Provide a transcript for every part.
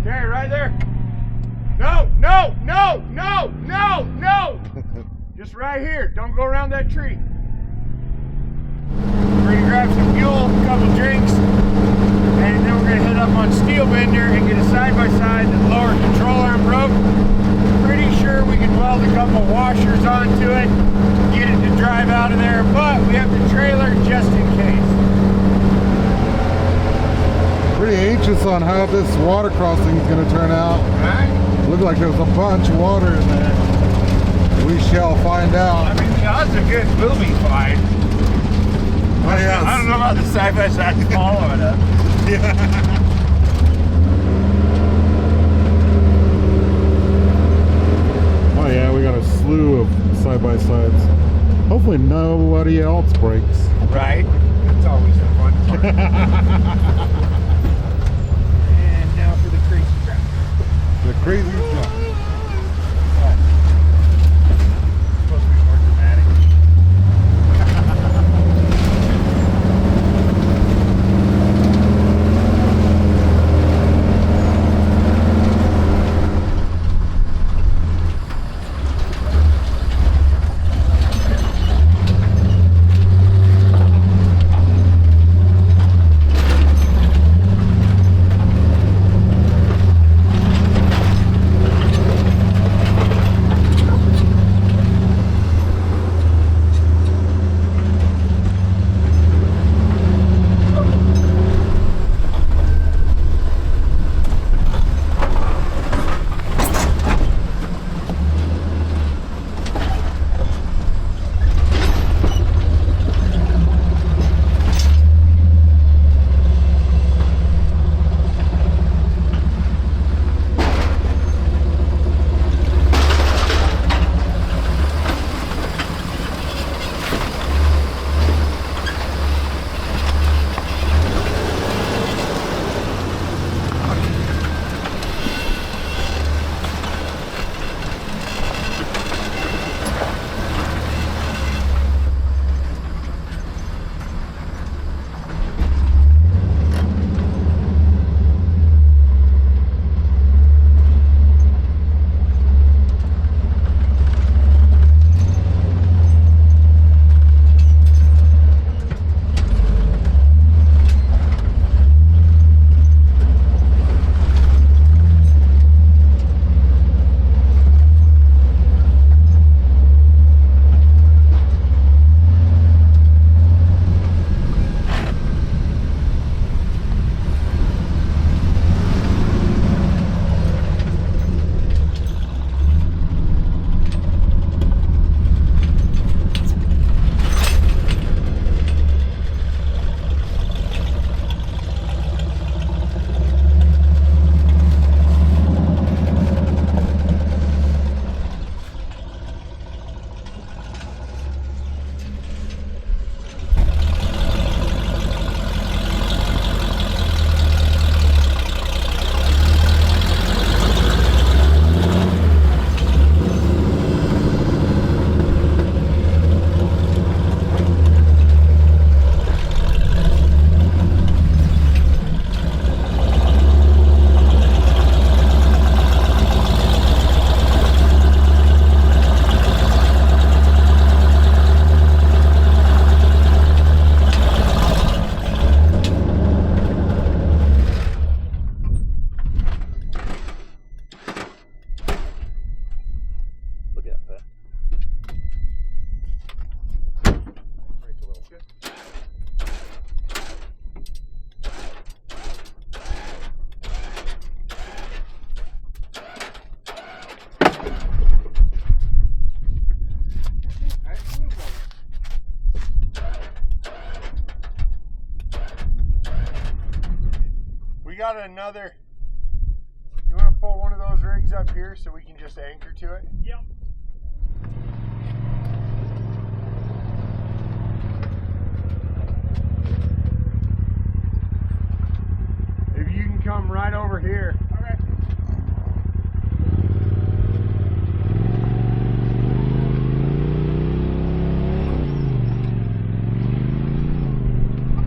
Okay, right there. No, no, no, no, no, no. Just right here. Don't go around that tree. We're gonna grab some fuel, a couple drinks, and then we're gonna head up on Steelbender and get a side-by-side that the lower control arm broke. Pretty sure we can weld a couple washers onto it, get it to drive out of there, but we have the trailer just in case. Pretty anxious on how this water crossing is going to turn out. Right? Looked like there was a bunch of water in there. We shall find out. I mean, the odds are good we'll be fine. Oh, yes. I don't know about the side-by-side following up. Yeah. Oh yeah, we got a slew of side-by-sides. Hopefully nobody else breaks. Right? That's always the fun part. And now for the crazy trap. The crazy stuff. Supposed to be more dramatic. got another. You want to pull one of those rigs up here so we can just anchor to it? Yep. If you can come right over here. Okay.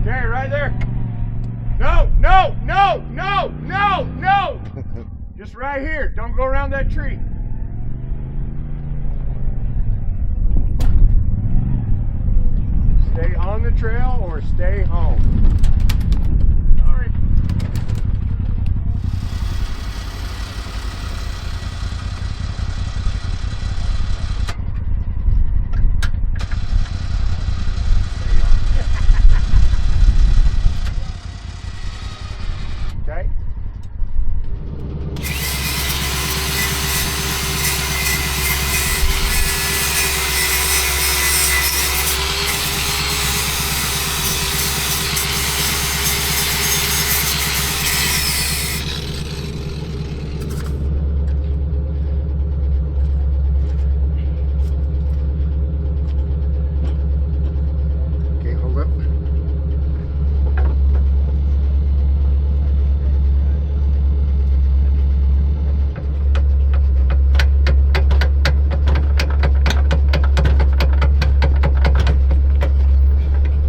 Okay, right there. No, no, no, no, no, no. Just right here. Don't go around that tree. Stay on the trail or stay home. Sorry. Okay. Okay, hold up.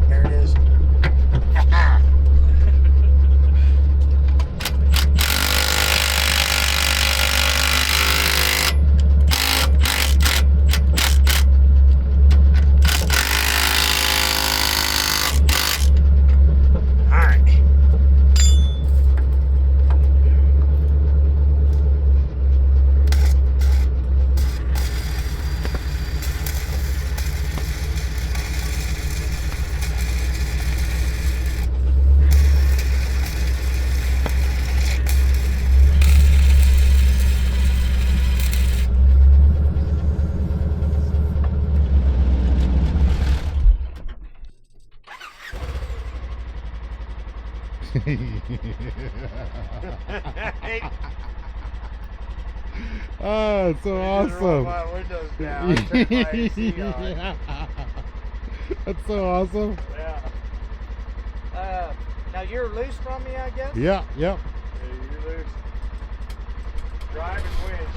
There it is. All right. Oh, it's so Roll awesome. my windows down. Turn my AC on. Yeah. That's so awesome. Yeah. Now you're loose from me, I guess? Yeah, yep. Yeah, you're loose. Drive and winch.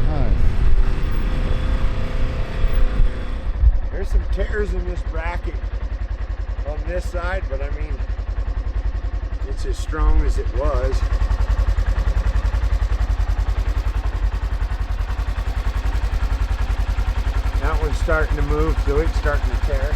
Nice. There's some tears in this bracket on this side, but I mean, it's as strong as it was. That one's starting to move, so it's starting to tear.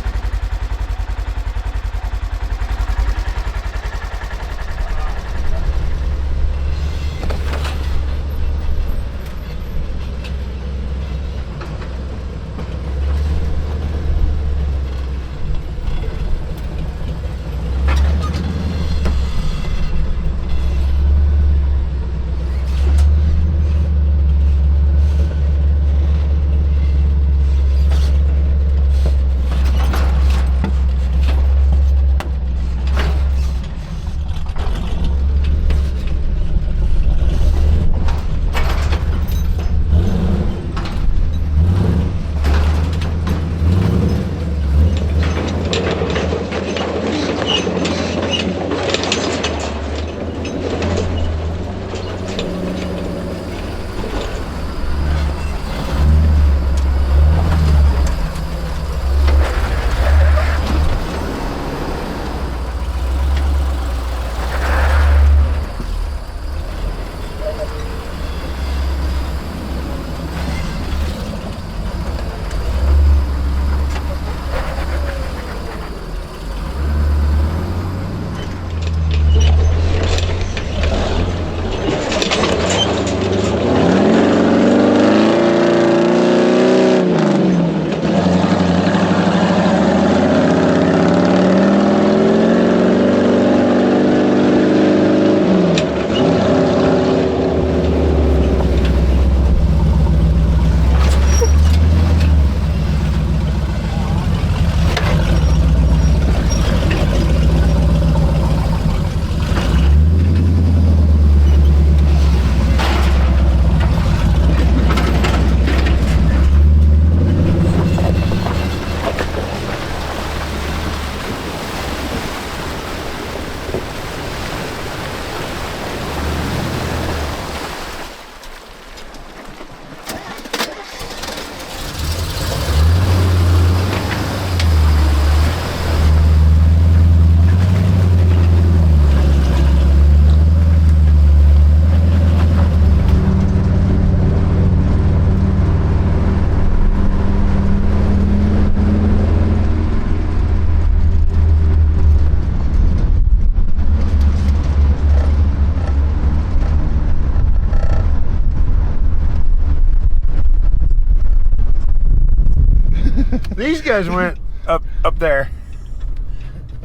These guys went up there.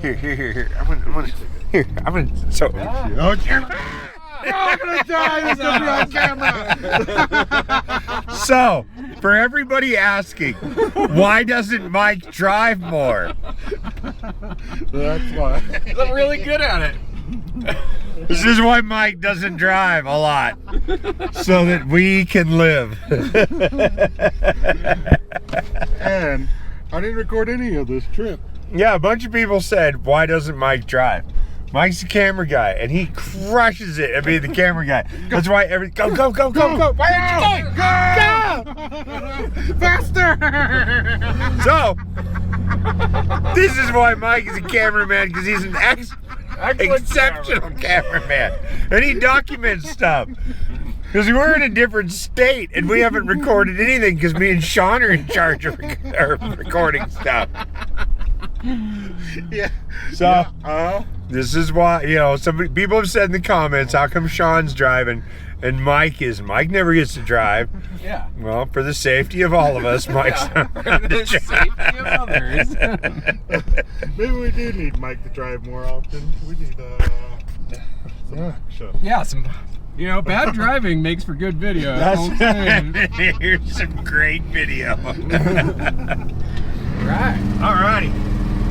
Here. I'm gonna. So. Oh, I'm gonna die. This will be on camera. So, for everybody asking, why doesn't Mike drive more? That's why. I'm really good at it. This is why Mike doesn't drive a lot, so that we can live. And I didn't record any of this trip. Yeah, a bunch of people said, why doesn't Mike drive? Mike's the camera guy, and he crushes it at being the camera guy. That's why go. Why aren't you going? Go! Faster! So, this is why Mike is a cameraman, because he's an exceptional cameraman. And he documents stuff. Because we're in a different state, and we haven't recorded anything, because me and Shawn are in charge of recording stuff. Yeah. So, this is why, some people have said in the comments, how come Shawn's driving and Mike isn't? Mike never gets to drive. Yeah. Well, for the safety of all of us, Mike's not allowed to Safety of others. Maybe we do need Mike to drive more often. We need some action. Yeah, bad driving makes for good video. Here's some great video. Right. Alrighty.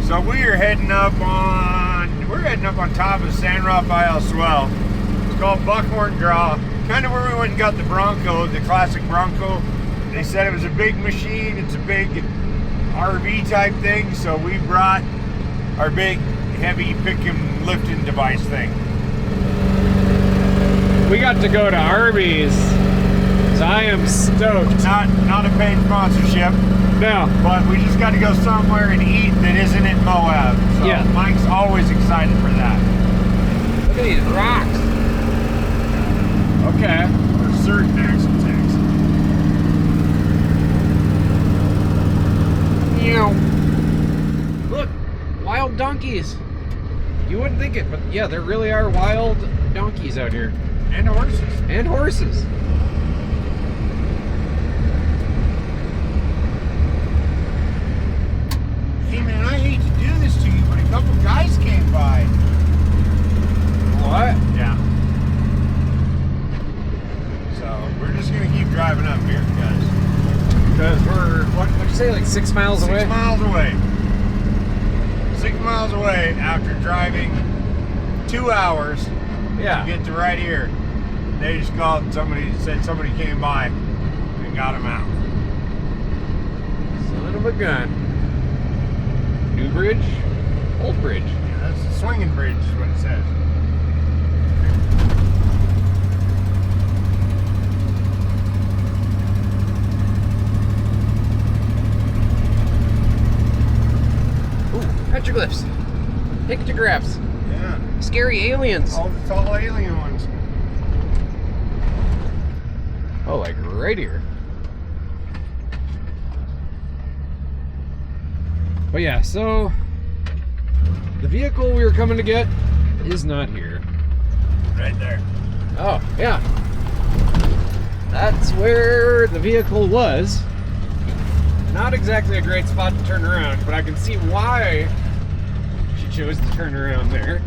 So we're heading up on top of San Rafeal Swell. It's called Buckhorn Draw. Kind of where we went and got the Bronco, the classic Bronco. They said it was a big machine. It's a big RV type thing. So we brought our big heavy pick and lifting device thing. We got to go to Arby's. So I am stoked. Not a paid sponsorship. No. But we just got to go somewhere and eat that isn't in Moab. So Yeah. Mike's always excited for that. Look at these rocks. Okay. For certain action tanks. Look, wild donkeys. You wouldn't think it, but yeah, there really are wild donkeys out here. And horses. And horses. Hey man, I hate to do this to you, but a couple guys came by. What? Yeah. So we're just gonna keep driving up here, guys. Because we're, what'd you say, like 6 miles away? 6 miles away. 6 miles away after driving 2 hours to Yeah. get to right here. They just called somebody, said somebody came by and got him out. Son of a gun. New bridge? Old bridge. Yeah, that's the swinging bridge is what it says. Ooh, petroglyphs. Pictographs. Yeah. Scary aliens. All the tall alien ones. Oh, like right here. But yeah, so the vehicle we were coming to get is not here. Right there. Oh, yeah. That's where the vehicle was. Not exactly a great spot to turn around, but I can see why she chose to turn around there.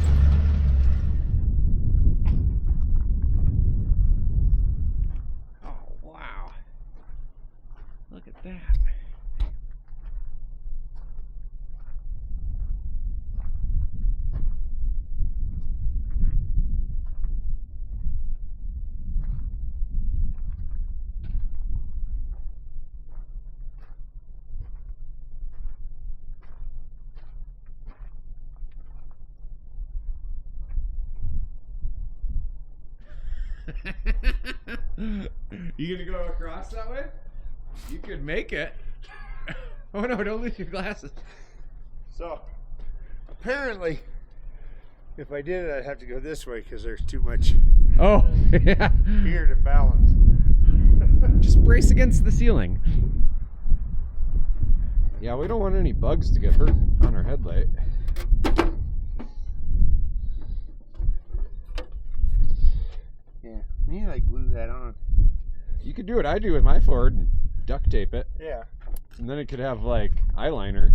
Oh, wow. Look at that. You gonna go across that way? You could make it. Oh no, don't lose your glasses. So, apparently, if I did it, I'd have to go this way because there's too much Oh, yeah. here to balance. Just brace against the ceiling. Yeah, we don't want any bugs to get hurt on our headlight. Yeah, you need to like glue that on. You could do what I do with my Ford and duct tape it. Yeah. And then it could have like eyeliner.